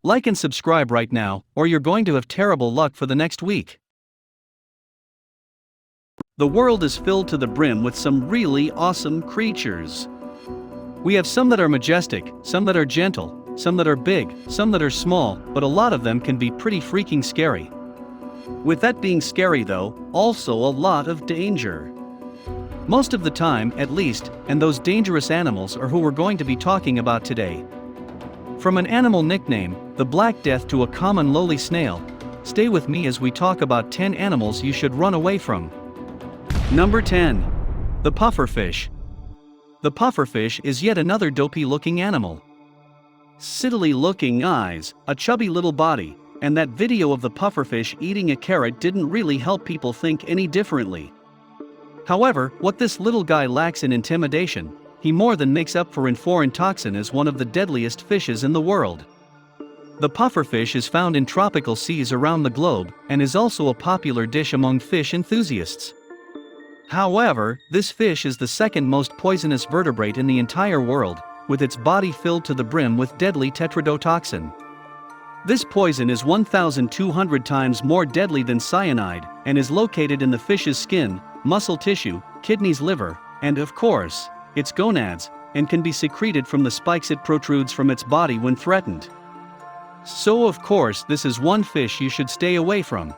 Like and subscribe right now, or you're going to have terrible luck for the next week. The world is filled to the brim with some really awesome creatures. We have some that are majestic, some that are gentle, some that are big, some that are small, but a lot of them can be pretty freaking scary. With that being scary though, also a lot of danger. Most of the time, at least, and those dangerous animals are who we're going to be talking about today. From an animal nickname, the Black Death, to a common lowly snail, stay with me as we talk about 10 animals you should run away from. Number 10. The pufferfish. The pufferfish is yet another dopey-looking animal. Sittily-looking eyes, a chubby little body, and that video of the pufferfish eating a carrot didn't really help people think any differently. However, what this little guy lacks in intimidation, he more than makes up for in foreign toxin as one of the deadliest fishes in the world. The pufferfish is found in tropical seas around the globe and is also a popular dish among fish enthusiasts. However, this fish is the second most poisonous vertebrate in the entire world, with its body filled to the brim with deadly tetrodotoxin. This poison is 1,200 times more deadly than cyanide and is located in the fish's skin, muscle tissue, kidneys, liver, and of course, its gonads, and can be secreted from the spikes it protrudes from its body when threatened. So of course this is one fish you should stay away from.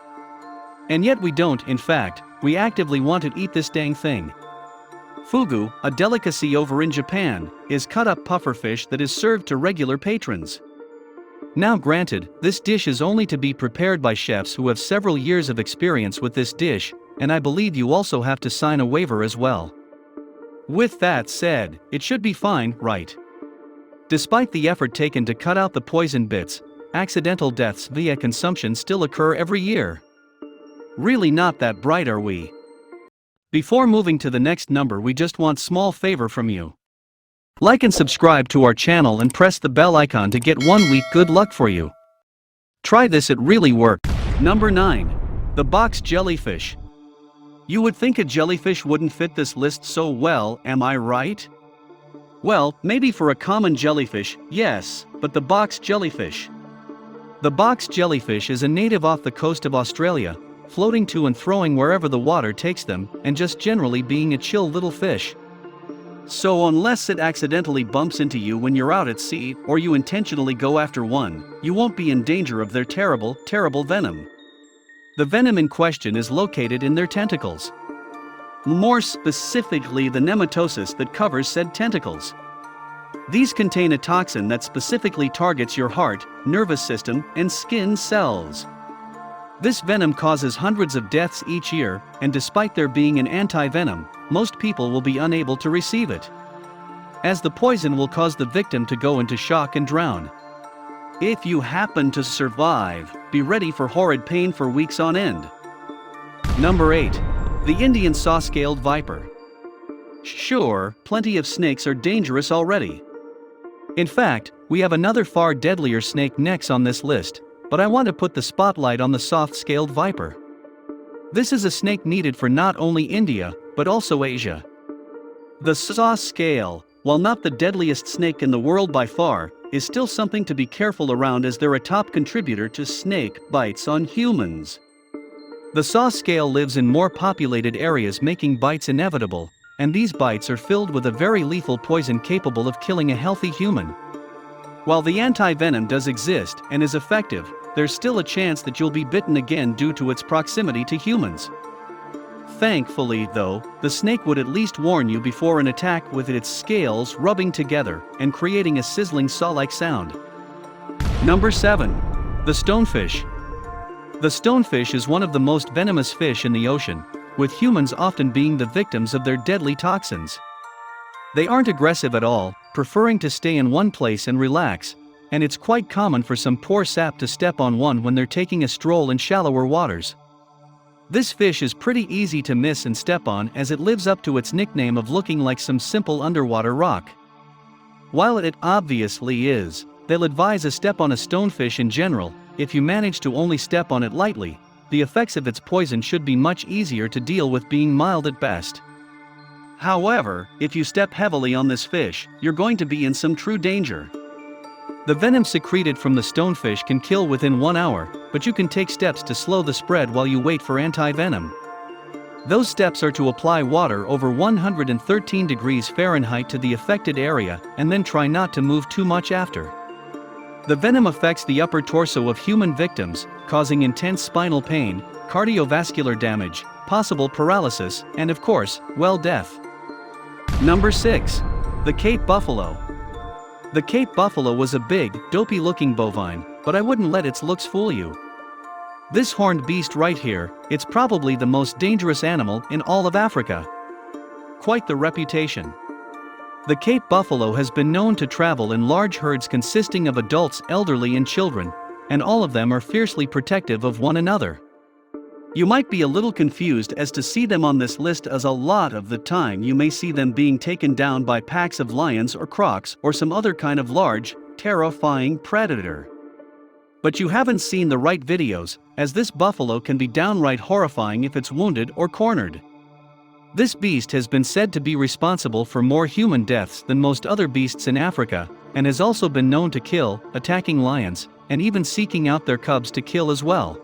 And yet we don't, in fact, we actively want to eat this dang thing. Fugu, a delicacy over in Japan, is cut-up pufferfish that is served to regular patrons. Now granted, this dish is only to be prepared by chefs who have several years of experience with this dish, and I believe you also have to sign a waiver as well. With that said, it should be fine, right? Despite the effort taken to cut out the poison bits, accidental deaths via consumption still occur every year. Really not that bright, are we? Before moving to the next number, we just want small favor from you. Like and subscribe to our channel and press the bell icon to get 1 week good luck for you. Try this, it really worked. Number 9. The box jellyfish. You would think a jellyfish wouldn't fit this list so well, am I right? Well, maybe for a common jellyfish, yes, but the box jellyfish. The box jellyfish is a native off the coast of Australia, floating to and froing wherever the water takes them, and just generally being a chill little fish. So unless it accidentally bumps into you when you're out at sea, or you intentionally go after one, you won't be in danger of their terrible, terrible venom. The venom in question is located in their tentacles. More specifically, the nematosis that covers said tentacles. These contain a toxin that specifically targets your heart, nervous system, and skin cells. This venom causes hundreds of deaths each year, and despite there being an anti-venom, most people will be unable to receive it, as the poison will cause the victim to go into shock and drown. If you happen to survive, be ready for horrid pain for weeks on end. Number 8. The Indian sawscaled viper. Sure, plenty of snakes are dangerous already. In fact, we have another far deadlier snake next on this list, but I want to put the spotlight on the soft-scaled viper. This is a snake needed for not only India, but also Asia. The sawscale, while not the deadliest snake in the world by far, is still something to be careful around as they're a top contributor to snake bites on humans. The sawscale lives in more populated areas, making bites inevitable, and these bites are filled with a very lethal poison capable of killing a healthy human. While the anti-venom does exist and is effective, there's still a chance that you'll be bitten again due to its proximity to humans. Thankfully, though, the snake would at least warn you before an attack, with its scales rubbing together and creating a sizzling saw-like sound. Number 7. The stonefish. The stonefish is one of the most venomous fish in the ocean, with humans often being the victims of their deadly toxins. They aren't aggressive at all, preferring to stay in one place and relax, and it's quite common for some poor sap to step on one when they're taking a stroll in shallower waters. This fish is pretty easy to miss and step on, as it lives up to its nickname of looking like some simple underwater rock. While it obviously is, they'll advise a step on a stonefish in general. If you manage to only step on it lightly, the effects of its poison should be much easier to deal with, being mild at best. However, if you step heavily on this fish, you're going to be in some true danger. The venom secreted from the stonefish can kill within 1 hour, but you can take steps to slow the spread while you wait for anti-venom. Those steps are to apply water over 113 degrees Fahrenheit to the affected area and then try not to move too much after. The venom affects the upper torso of human victims, causing intense spinal pain, cardiovascular damage, possible paralysis, and of course, death. Number 6. The Cape Buffalo. The Cape Buffalo was a big, dopey-looking bovine, but I wouldn't let its looks fool you. This horned beast right here, it's probably the most dangerous animal in all of Africa. Quite the reputation. The Cape Buffalo has been known to travel in large herds consisting of adults, elderly and children, and all of them are fiercely protective of one another. You might be a little confused as to see them on this list, as a lot of the time you may see them being taken down by packs of lions or crocs or some other kind of large, terrifying predator. But you haven't seen the right videos, as this buffalo can be downright horrifying if it's wounded or cornered. This beast has been said to be responsible for more human deaths than most other beasts in Africa, and has also been known to kill, attacking lions, and even seeking out their cubs to kill as well.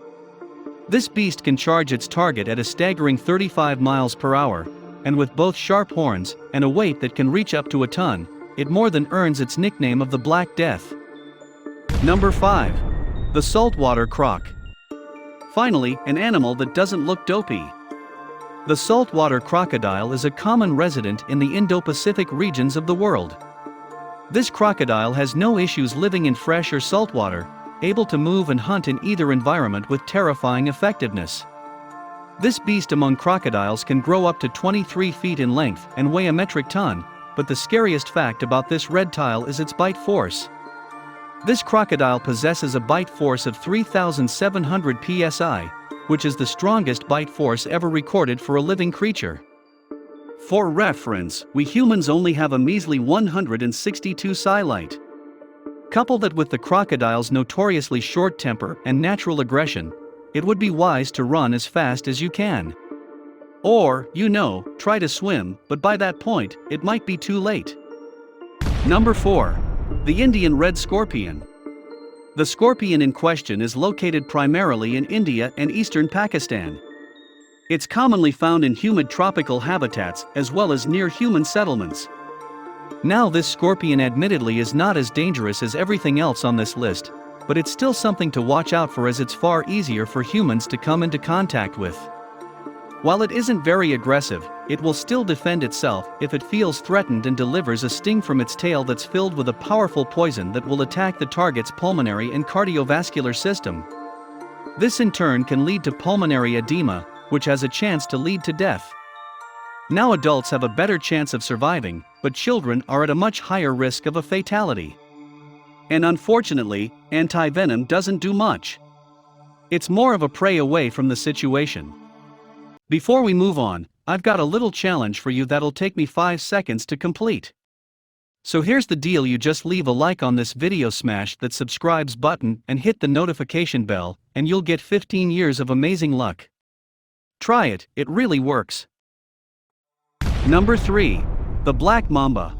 This beast can charge its target at a staggering 35 miles per hour, and with both sharp horns and a weight that can reach up to a ton, it more than earns its nickname of the Black Death. Number 5. The saltwater croc. Finally, an animal that doesn't look dopey. The saltwater crocodile is a common resident in the Indo-Pacific regions of the world. This crocodile has no issues living in fresh or saltwater, able to move and hunt in either environment with terrifying effectiveness. This beast among crocodiles can grow up to 23 feet in length and weigh a metric ton, but the scariest fact about this reptile is its bite force. This crocodile possesses a bite force of 3,700 psi, which is the strongest bite force ever recorded for a living creature. For reference, we humans only have a measly 162 psi. Couple that with the crocodile's notoriously short temper and natural aggression, it would be wise to run as fast as you can. Or, try to swim, but by that point, it might be too late. Number 4. The Indian red scorpion. The scorpion in question is located primarily in India and eastern Pakistan. It's commonly found in humid tropical habitats as well as near human settlements. Now, this scorpion admittedly is not as dangerous as everything else on this list, but it's still something to watch out for, as it's far easier for humans to come into contact with. While it isn't very aggressive, it will still defend itself if it feels threatened and delivers a sting from its tail that's filled with a powerful poison that will attack the target's pulmonary and cardiovascular system. This in turn can lead to pulmonary edema, which has a chance to lead to death. Now, adults have a better chance of surviving, but children are at a much higher risk of a fatality. And unfortunately, anti-venom doesn't do much. It's more of a pray away from the situation. Before we move on, I've got a little challenge for you that'll take me 5 seconds to complete. So here's the deal: you just leave a like on this video, smash that subscribes button and hit the notification bell, and you'll get 15 years of amazing luck. Try it, it really works. Number 3. The Black Mamba.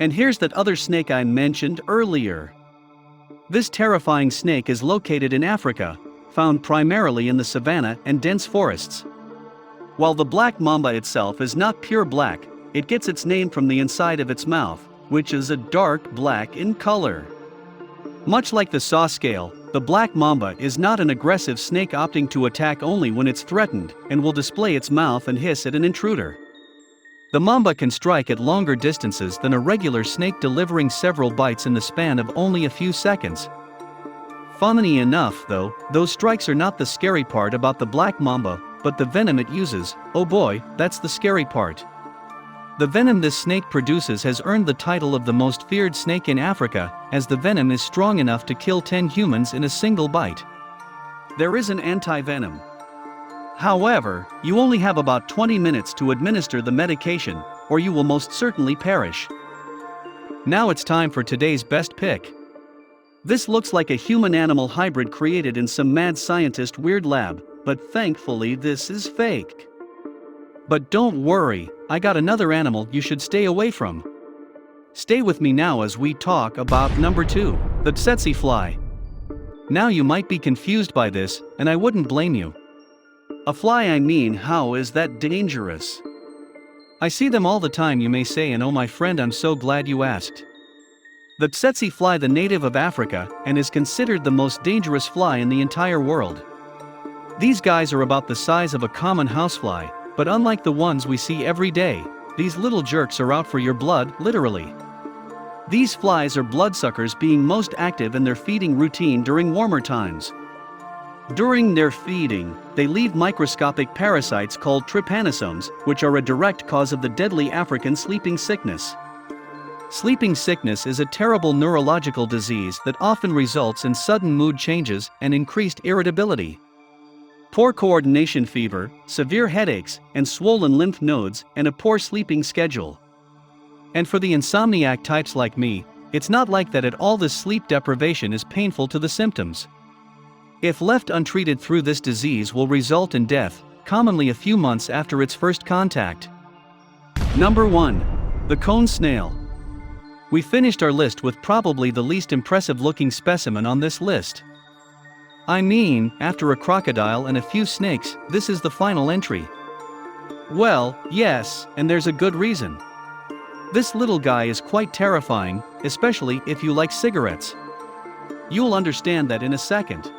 And here's that other snake I mentioned earlier. This terrifying snake is located in Africa, found primarily in the savanna and dense forests. While the black mamba itself is not pure black, it gets its name from the inside of its mouth, which is a dark black in color. Much like the sawscaled, the black mamba is not an aggressive snake, opting to attack only when it's threatened, and will display its mouth and hiss at an intruder. The mamba can strike at longer distances than a regular snake, delivering several bites in the span of only a few seconds. Funny enough though, those strikes are not the scary part about the black mamba, but the venom it uses. Oh boy, that's the scary part. The venom this snake produces has earned the title of the most feared snake in Africa, as the venom is strong enough to kill 10 humans in a single bite. There is an anti-venom. However, you only have about 20 minutes to administer the medication, or you will most certainly perish. Now it's time for today's best pick. This looks like a human-animal hybrid created in some mad scientist weird lab, but thankfully this is fake. But don't worry, I got another animal you should stay away from. Stay with me now as we talk about number 2, the Tsetse Fly. Now you might be confused by this, and I wouldn't blame you. A fly, I mean, how is that dangerous? I see them all the time, you may say, and oh my friend, I'm so glad you asked. The Tsetse Fly, the native of Africa, and is considered the most dangerous fly in the entire world. These guys are about the size of a common housefly, but unlike the ones we see every day, these little jerks are out for your blood, literally. These flies are bloodsuckers, being most active in their feeding routine during warmer times. During their feeding, they leave microscopic parasites called trypanosomes, which are a direct cause of the deadly African sleeping sickness. Sleeping sickness is a terrible neurological disease that often results in sudden mood changes and increased irritability. Poor coordination, fever, severe headaches, and swollen lymph nodes, and a poor sleeping schedule. And for the insomniac types like me, it's not like that at all. This sleep deprivation is painful to the symptoms. If left untreated through this disease will result in death, commonly a few months after its first contact. Number 1. The cone snail. We finished our list with probably the least impressive looking specimen on this list. I mean, after a crocodile and a few snakes, this is the final entry. Well, yes, and there's a good reason. This little guy is quite terrifying, especially if you like cigarettes. You'll understand that in a second.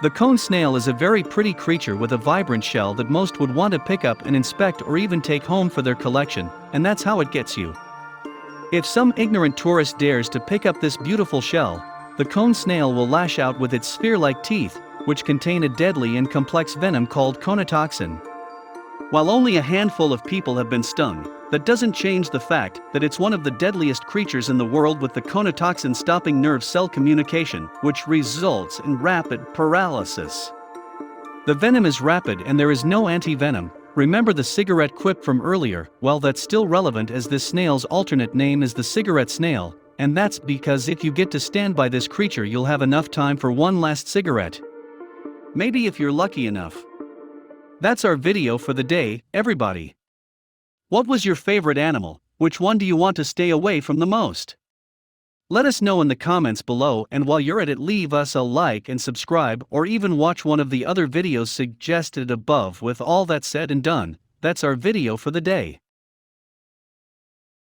The cone snail is a very pretty creature with a vibrant shell that most would want to pick up and inspect or even take home for their collection, and that's how it gets you. If some ignorant tourist dares to pick up this beautiful shell, the cone snail will lash out with its sphere-like teeth, which contain a deadly and complex venom called tetrodotoxin. While only a handful of people have been stung, that doesn't change the fact that it's one of the deadliest creatures in the world, with the tetrodotoxin stopping nerve cell communication, which results in rapid paralysis. The venom is rapid and there is no anti-venom. Remember the cigarette quip from earlier? Well, that's still relevant, as this snail's alternate name is the cigarette snail, and that's because if you get to stand by this creature, you'll have enough time for one last cigarette. Maybe if you're lucky enough. That's our video for the day, everybody. What was your favorite animal? Which one do you want to stay away from the most? Let us know in the comments below, and while you're at it, leave us a like and subscribe, or even watch one of the other videos suggested above. With all that said and done, that's our video for the day.